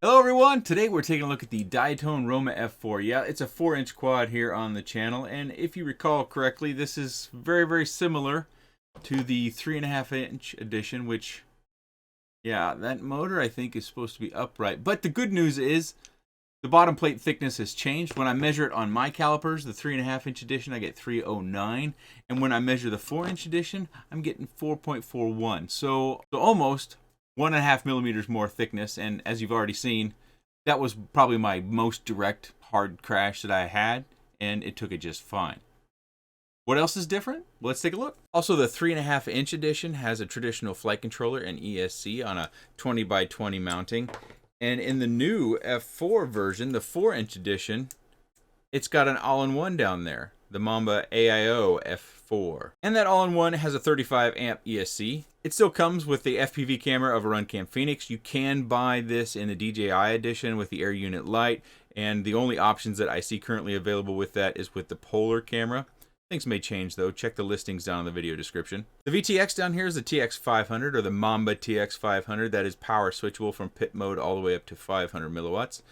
Hello everyone, today we're taking a look at the Diatone Roma F4. Yeah, it's a 4-inch quad here on the channel, and if you recall correctly, this is very similar to the 3.5-inch edition, which, yeah, that motor I think is supposed to be upright. But the good news is the bottom plate thickness has changed. When I measure it on my calipers, the 3.5-inch edition, I get 309, and when I measure the 4-inch edition, I'm getting 4.41. So almost 1.5 millimeters more thickness, and as you've already seen, that was probably my most direct hard crash that I had, and it took it just fine. What else is different? Well, let's take a look. Also, the 3.5-inch edition has a traditional flight controller and ESC on a 20x20 mounting, and in the new F4 version, the 4-inch edition, it's got an all-in-one down there, the Mamba AIO F4. And that all-in-one has a 35 amp ESC. It still comes with the FPV camera of a Runcam Phoenix. You can buy this in the DJI edition with the Air Unit Lite, and the only options that I see currently available with that is with the Polar camera. Things may change though. Check the listings down in the video description. The VTX down here is the TX500 or the Mamba TX500. That is power switchable from pit mode all the way up to 500 milliwatts.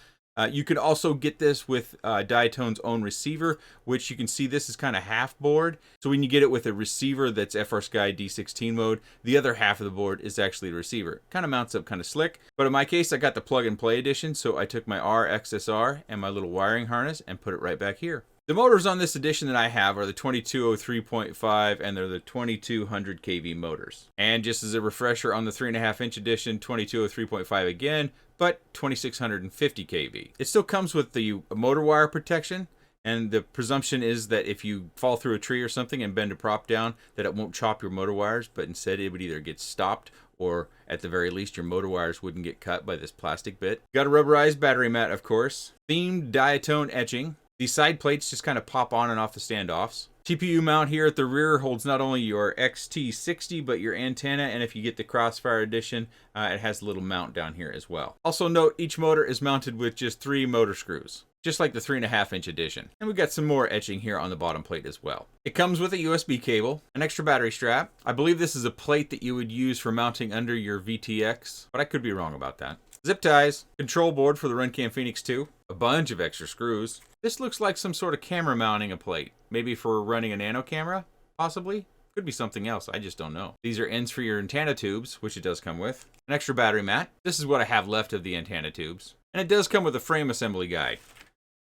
You can also get this with Diatone's own receiver, which you can see this is kind of half board. So when you get it with a receiver that's FrSky D16 mode, the other half of the board is actually the receiver. Kind of mounts up kind of slick. But in my case, I got the plug and play edition, so I took my RXSR and my little wiring harness and put it right back here. The motors on this edition that I have are the 2203.5 and they're the 2200 kV motors. And just as a refresher on the 3.5-inch edition, 2203.5 again, but 2650 kV. It still comes with the motor wire protection, and the presumption is that if you fall through a tree or something and bend a prop down, that it won't chop your motor wires, but instead it would either get stopped or at the very least your motor wires wouldn't get cut by this plastic bit. Got a rubberized battery mat, of course. Themed Diatone etching. These side plates just kind of pop on and off the standoffs. TPU mount here at the rear holds not only your XT60 but your antenna, and if you get the Crossfire edition, it has a little mount down here as well. Also note, each motor is mounted with just 3 motor screws, just like the 3.5-inch edition. And we've got some more etching here on the bottom plate as well. It comes with a USB cable, an extra battery strap. I believe this is a plate that you would use for mounting under your VTX, but I could be wrong about that. Zip ties, control board for the Runcam Phoenix 2, a bunch of extra screws. This looks like some sort of camera mounting a plate. Maybe for running a nano camera, possibly? Could be something else, I just don't know. These are ends for your antenna tubes, which it does come with. An extra battery mat. This is what I have left of the antenna tubes. And it does come with a frame assembly guide.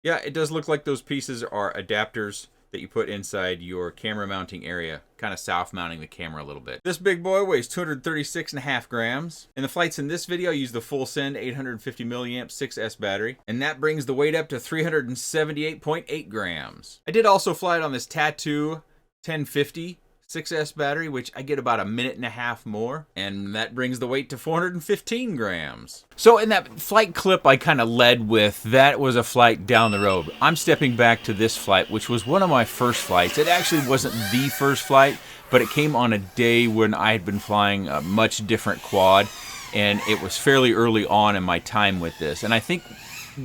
Yeah, it does look like those pieces are adapters that you put inside your camera mounting area, kind of self-mounting the camera a little bit. This big boy weighs 236.5 grams. In the flights in this video, I use the full send 850 milliamp 6S battery, and that brings the weight up to 378.8 grams. I did also fly it on this Tattoo 1050 6S battery, which I get about 1.5 minutes more, and that brings the weight to 415 grams. So in that flight clip I kind of led with, that was a flight down the road. I'm stepping back to this flight, which was one of my first flights. It actually wasn't the first flight, but it came on a day when I had been flying a much different quad, and it was fairly early on in my time with this. And I think,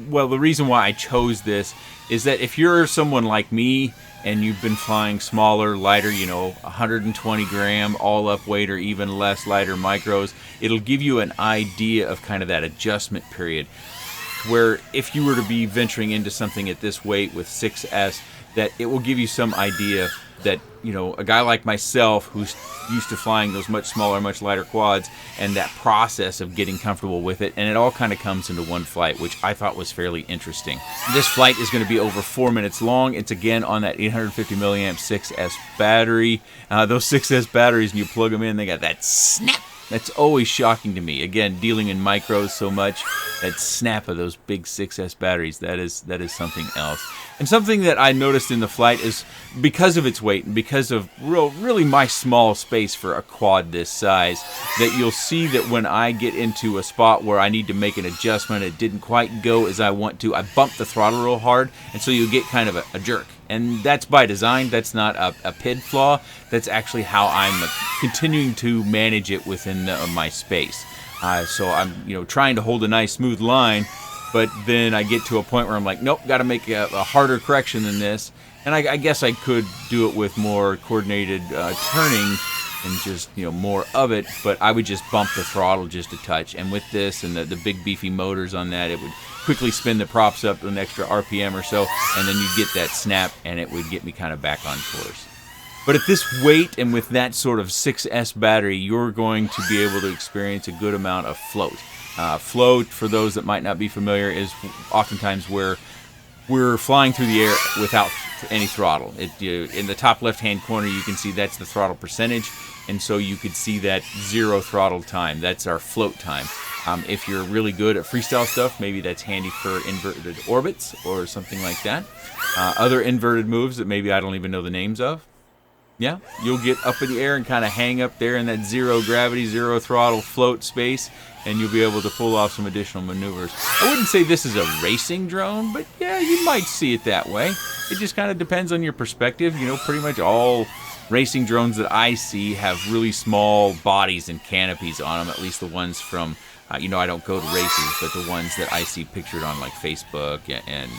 well, the reason why I chose this is that if you're someone like me, and you've been flying smaller, lighter, 120 gram all up weight or even less lighter micros, it'll give you an idea of kind of that adjustment period where if you were to be venturing into something at this weight with 6S, that it will give you some idea that, a guy like myself who's used to flying those much smaller, much lighter quads, and that process of getting comfortable with it, and it all kind of comes into one flight, which I thought was fairly interesting. This flight is going to be over 4 minutes long. It's again on that 850 milliamp 6S battery. Those 6S batteries, when you plug them in, they got that snap. That's always shocking to me. Again, dealing in micros so much, that snap of those big 6S batteries, that is something else. And something that I noticed in the flight is because of its weight and because of really my small space for a quad this size, that you'll see that when I get into a spot where I need to make an adjustment, it didn't quite go as I want to, I bump the throttle real hard, and so you get kind of a jerk. And that's by design. That's not a PID flaw. That's actually how I'm continuing to manage it within my space. So I'm trying to hold a nice smooth line, but then I get to a point where I'm like, nope, got to make a harder correction than this. And I guess I could do it with more coordinated turning, and just, you know, more of it, but I would just bump the throttle just a touch. And with this and the big beefy motors on that, it would quickly spin the props up to an extra RPM or so, and then you get that snap, and it would get me kind of back on course. But at this weight and with that sort of 6S battery, you're going to be able to experience a good amount of float. Float, for those that might not be familiar, is oftentimes where we're flying through the air without any throttle. In the top left-hand corner, you can see that's the throttle percentage, and so you could see that 0 throttle time. That's our float time. If you're really good at freestyle stuff, maybe that's handy for inverted orbits or something like that. Other inverted moves that maybe I don't even know the names of. Yeah, you'll get up in the air and kind of hang up there in that 0 gravity, 0 throttle float space, and you'll be able to pull off some additional maneuvers. I wouldn't say this is a racing drone, but yeah, you might see it that way. It just kind of depends on your perspective. You know, pretty much all racing drones that I see have really small bodies and canopies on them, at least the ones from, you know, I don't go to races, but the ones that I see pictured on like Facebook, and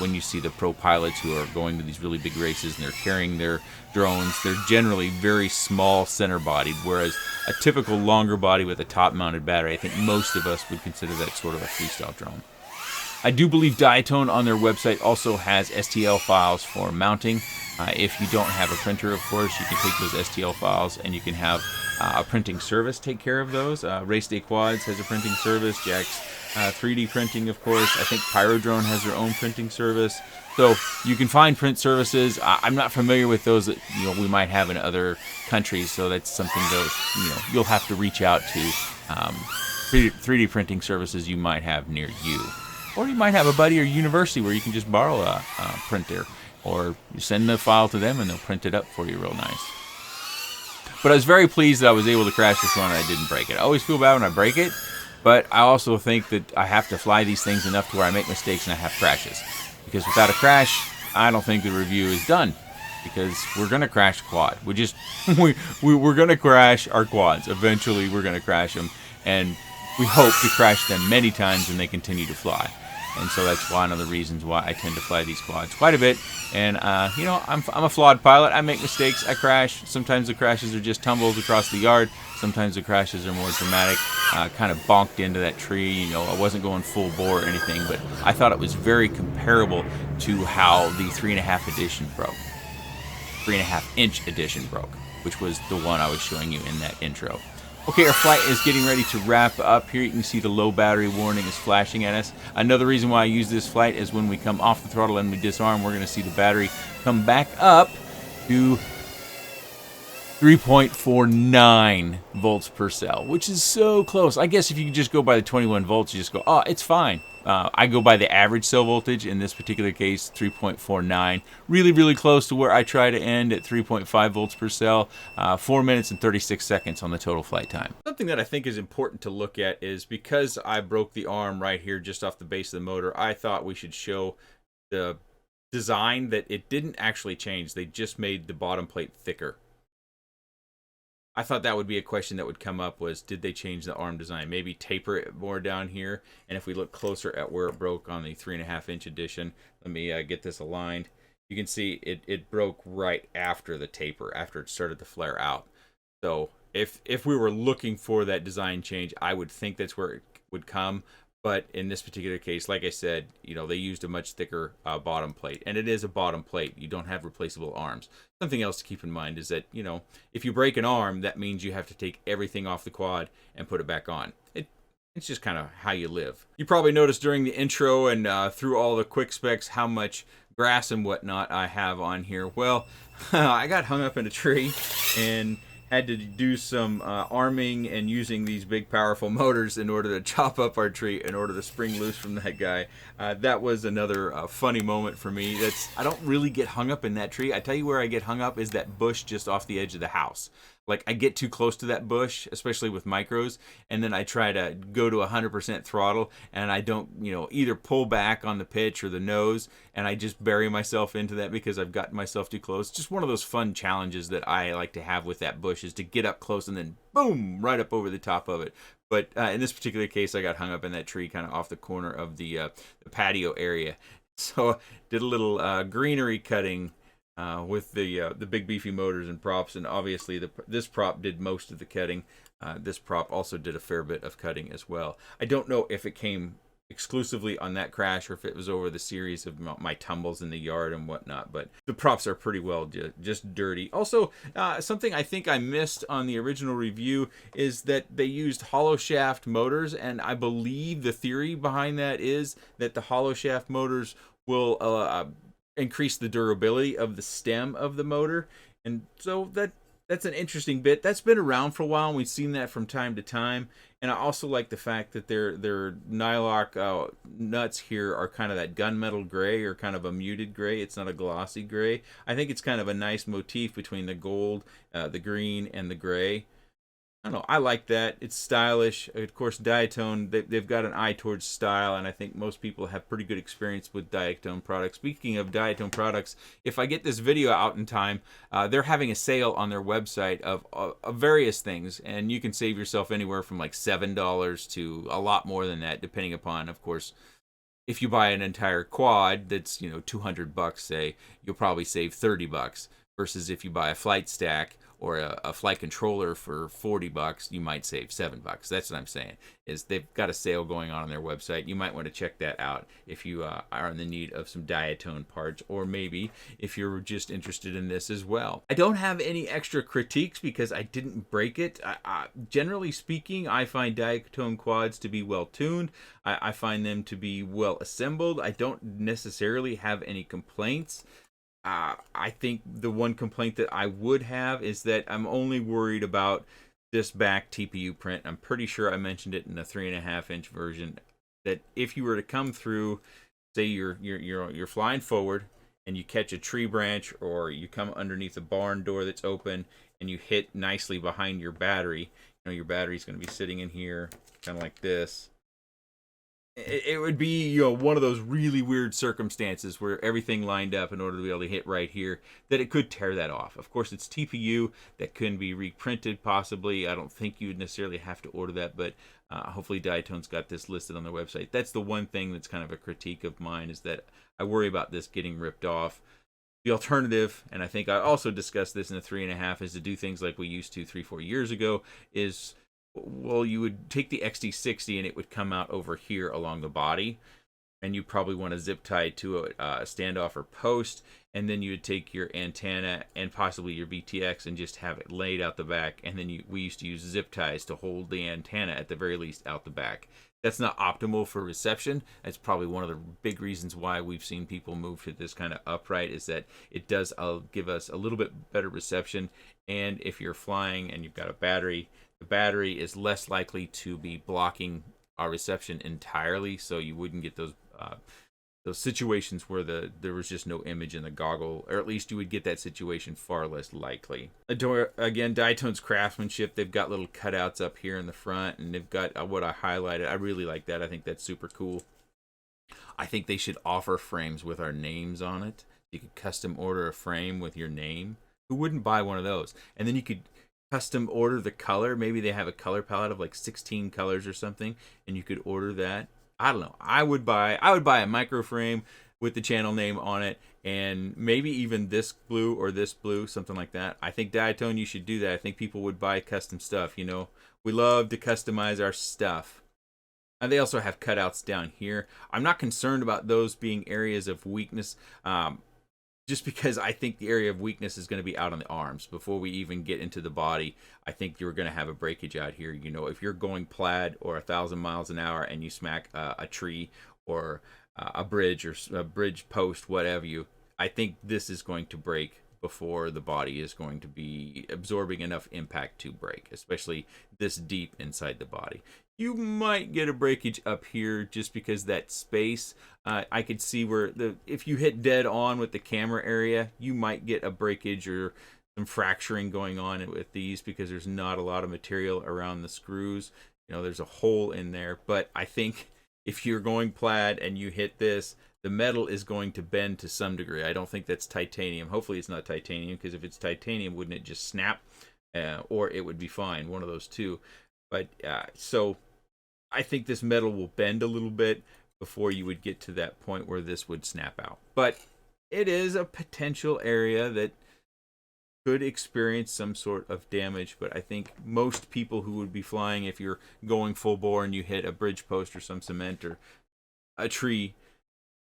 when you see the pro pilots who are going to these really big races and they're carrying their drones, they're generally very small center bodied, whereas a typical longer body with a top mounted battery, I think most of us would consider that sort of a freestyle drone. I do believe Diatone on their website also has STL files for mounting. If you don't have a printer, of course, you can take those STL files and you can have a printing service take care of those. Race Day Quads has a printing service. Jack's 3D printing, of course. I think Pyrodrone has their own printing service. So you can find print services. I'm not familiar with those that, you know, we might have in other countries. So that's something that, you know, you'll have to reach out to 3D printing services you might have near you. Or you might have a buddy or university where you can just borrow a printer, or you send the file to them and they'll print it up for you real nice. But I was very pleased that I was able to crash this one and I didn't break it. I always feel bad when I break it, but I also think that I have to fly these things enough to where I make mistakes and I have crashes. Because without a crash, I don't think the review is done. Because we're going to crash a quad. We're going to crash our quads. Eventually we're going to crash them. And we hope to crash them many times and they continue to fly. And so that's one of the reasons why I tend to fly these quads quite a bit. And, you know, I'm a flawed pilot. I make mistakes. I crash. Sometimes the crashes are just tumbles across the yard. Sometimes the crashes are more dramatic. Kind of bonked into that tree. You know, I wasn't going full bore or anything, but I thought it was very comparable to how the 3.5 edition broke. 3.5-inch edition broke, which was the one I was showing you in that intro. Okay, our flight is getting ready to wrap up. Here you can see the low battery warning is flashing at us. Another reason why I use this flight is when we come off the throttle and we disarm, we're going to see the battery come back up to 3.49 volts per cell, which is so close. I guess if you just go by the 21 volts, you just go, oh, it's fine. I go by the average cell voltage, in this particular case, 3.49. Really, really close to where I try to end at 3.5 volts per cell. 4 minutes and 36 seconds on the total flight time. Something that I think is important to look at is, because I broke the arm right here just off the base of the motor, I thought we should show the design that it didn't actually change. They just made the bottom plate thicker. I thought that would be a question that would come up, was did they change the arm design? Maybe taper it more down here. And if we look closer at where it broke on the 3.5-inch edition, let me get this aligned. You can see it broke right after the taper, after it started to flare out. So if we were looking for that design change, I would think that's where it would come. But in this particular case, like I said, you know, they used a much thicker bottom plate. And it is a bottom plate. You don't have replaceable arms. Something else to keep in mind is that, you know, if you break an arm, that means you have to take everything off the quad and put it back on. It's just kind of how you live. You probably noticed during the intro and through all the quick specs how much grass and whatnot I have on here. Well, I got hung up in a tree and had to do some arming and using these big powerful motors in order to chop up our tree, in order to spring loose from that guy. That was another funny moment for me. I don't really get hung up in that tree. I tell you where I get hung up is that bush just off the edge of the house. Like, I get too close to that bush, especially with micros, and then I try to go to 100% throttle, and I don't, you know, either pull back on the pitch or the nose, and I just bury myself into that because I've gotten myself too close. Just one of those fun challenges that I like to have with that bush, is to get up close and then boom, right up over the top of it. But in this particular case, I got hung up in that tree kind of off the corner of the patio area. So did a little greenery cutting with the big beefy motors and props, and obviously this prop did most of the cutting. This prop also did a fair bit of cutting as well. I don't know if it came exclusively on that crash or if it was over the series of my tumbles in the yard and whatnot, but the props are pretty well just dirty. Also, something I think I missed on the original review is that they used hollow shaft motors, and I believe the theory behind that is that the hollow shaft motors will increase the durability of the stem of the motor, and so that's an interesting bit. That's been around for a while, and we've seen that from time to time. And I also like the fact that their nylock nuts here are kind of that gunmetal gray, or kind of a muted gray. It's not a glossy gray. I think it's kind of a nice motif between the gold, the green, and the gray. I don't know. I like that. It's stylish. Of course, Diatone, they've got an eye towards style, and I think most people have pretty good experience with Diatone products. Speaking of Diatone products, if I get this video out in time, they're having a sale on their website of various things, and you can save yourself anywhere from like $7 to a lot more than that, depending upon, of course, if you buy an entire quad that's, you know, $200, say, you'll probably save $30, versus if you buy a flight stack or a flight controller for $40, you might save $7. That's what I'm saying, is they've got a sale going on their website. You might want to check that out if you are in the need of some Diatone parts, or maybe if you're just interested in this as well. I don't have any extra critiques because I didn't break it. Generally speaking, I find Diatone quads to be well tuned. I find them to be well assembled. I don't necessarily have any complaints. I think the one complaint that I would have is that I'm only worried about this back TPU print. I'm pretty sure I mentioned it in the 3.5-inch version, that if you were to come through, say you're flying forward and you catch a tree branch, or you come underneath a barn door that's open and you hit nicely behind your battery, you know, your battery's going to be sitting in here kind of like this. It would be, you know, one of those really weird circumstances where everything lined up in order to be able to hit right here, that it could tear that off. Of course, it's TPU that can be reprinted possibly. I don't think you would necessarily have to order that, but hopefully Diatone's got this listed on their website. That's the one thing that's kind of a critique of mine, is that I worry about this getting ripped off. The alternative, and I think I also discussed this in the 3.5, is to do things like we used to 3-4 years ago, is, well, you would take the XT60 and it would come out over here along the body, and you probably want to zip tie to a standoff or post, and then you would take your antenna and possibly your VTX and just have it laid out the back, and then we used to use zip ties to hold the antenna at the very least out the back. That's not optimal for reception. That's probably one of the big reasons why we've seen people move to this kind of upright, is that it does give us a little bit better reception. And if you're flying and you've got a battery, the battery is less likely to be blocking our reception entirely, so you wouldn't get those situations where there was just no image in the goggle, or at least you would get that situation far less likely. Again, Diatone's craftsmanship, they've got little cutouts up here in the front, and they've got what I highlighted. I really like that. I think that's super cool. I think they should offer frames with our names on it. You could custom order a frame with your name. Who wouldn't buy one of those? And then you could custom order the color. Maybe they have a color palette of like 16 colors or something, and you could order that. I don't know. I would buy a micro frame with the channel name on it, and maybe even this blue or this blue, something like that. I think Diatone, you should do that. I think people would buy custom stuff. You know, we love to customize our stuff. And they also have cutouts down here. I'm not concerned about those being areas of weakness, just because I think the area of weakness is going to be out on the arms. Before we even get into the body, I think you're going to have a breakage out here. You know, if you're going plaid or 1,000 miles an hour and you smack a tree or a bridge or a bridge post, whatever I think this is going to break before the body is going to be absorbing enough impact to break, especially this deep inside the body. You might get a breakage up here just because that space, I could see where if you hit dead on with the camera area, you might get a breakage or some fracturing going on with these, because there's not a lot of material around the screws. You know, there's a hole in there. But I think if you're going plaid and you hit this, the metal is going to bend to some degree. I don't think that's titanium. Hopefully it's not titanium, because if it's titanium, wouldn't it just snap? Or it would be fine, one of those two. But so I think this metal will bend a little bit before you would get to that point where this would snap out. But it is a potential area that could experience some sort of damage, but I think most people who would be flying, if you're going full bore and you hit a bridge post or some cement or a tree,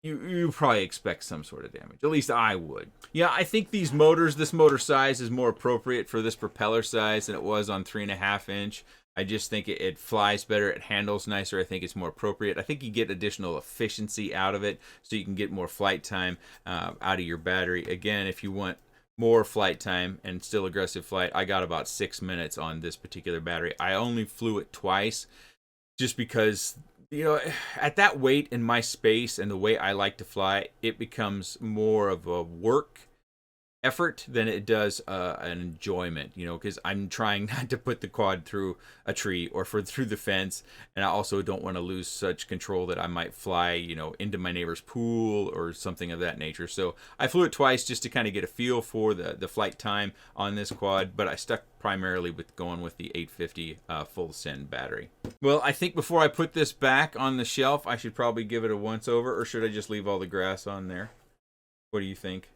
you probably expect some sort of damage. At least I would. Yeah, I think these motors, this motor size is more appropriate for this propeller size than it was on 3.5 inch. I just think it flies better, it handles nicer. I think it's more appropriate. I think you get additional efficiency out of it, so you can get more flight time out of your battery. Again, if you want more flight time and still aggressive flight, I got about 6 minutes on this particular battery. I only flew it twice just because, you know, at that weight in my space and the way I like to fly, it becomes more of a work effort than it does an enjoyment, you know, because I'm trying not to put the quad through a tree or through the fence, and I also don't want to lose such control that I might fly, you know, into my neighbor's pool or something of that nature. So I flew it twice just to kind of get a feel for the flight time on this quad, but I stuck primarily with going with the 850 full send battery. Well, I think before I put this back on the shelf, I should probably give it a once over, or should I just leave all the grass on there? What do you think?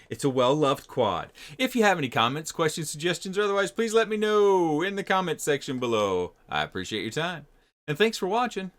It's a well-loved quad. If you have any comments, questions, suggestions, or otherwise, please let me know in the comment section below. I appreciate your time. And thanks for watching.